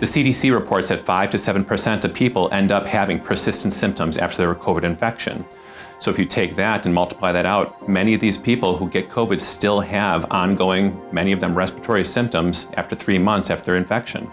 CDC reports that 5 to 7% of people end up having persistent symptoms after their COVID infection. So if you take that and multiply that out, many of these people who get COVID still have ongoing, many of them respiratory symptoms after 3 months after their infection.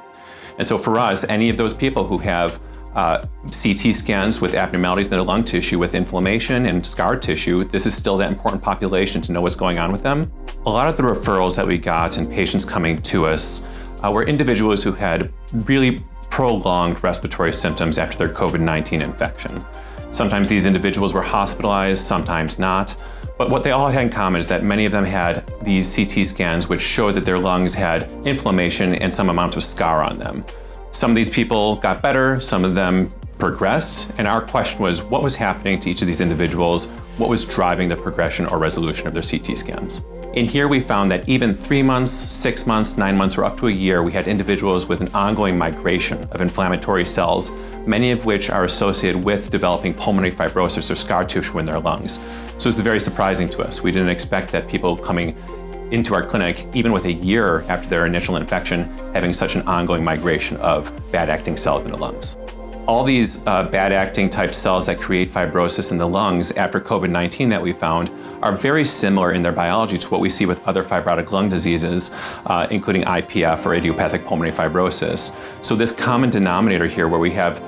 And so for us, any of those people who have CT scans with abnormalities in their lung tissue with inflammation and scar tissue, this is still that important population to know what's going on with them. A lot of the referrals that we got and patients coming to us were individuals who had really prolonged respiratory symptoms after their COVID-19 infection. Sometimes these individuals were hospitalized, sometimes not. But what they all had in common is that many of them had these CT scans which showed that their lungs had inflammation and some amount of scar on them. Some of these people got better, some of them progressed, and our question was what was happening to each of these individuals, what was driving the progression or resolution of their CT scans. In here we found that even 3 months, 6 months, 9 months, or up to a year, we had individuals with an ongoing migration of inflammatory cells, many of which are associated with developing pulmonary fibrosis or scar tissue in their lungs. So this is very surprising to us. We didn't expect that people coming into our clinic, even with a year after their initial infection, having such an ongoing migration of bad-acting cells in the lungs. All these bad-acting type cells that create fibrosis in the lungs after COVID-19 that we found are very similar in their biology to what we see with other fibrotic lung diseases, including IPF or idiopathic pulmonary fibrosis. So this common denominator here where we have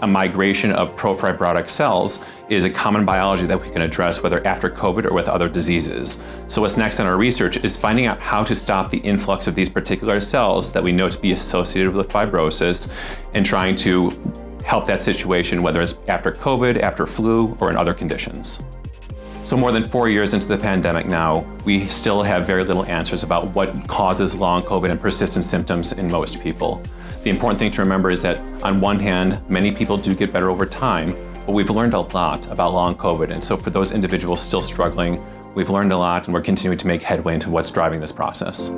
a migration of profibrotic cells is a common biology that we can address whether after COVID or with other diseases. So what's next in our research is finding out how to stop the influx of these particular cells that we know to be associated with fibrosis and trying to help that situation, whether it's after COVID, after flu, or in other conditions. So more than 4 years into the pandemic now, we still have very little answers about what causes long COVID and persistent symptoms in most people. The important thing to remember is that on one hand, many people do get better over time, but we've learned a lot about long COVID. And so for those individuals still struggling, we've learned a lot and we're continuing to make headway into what's driving this process.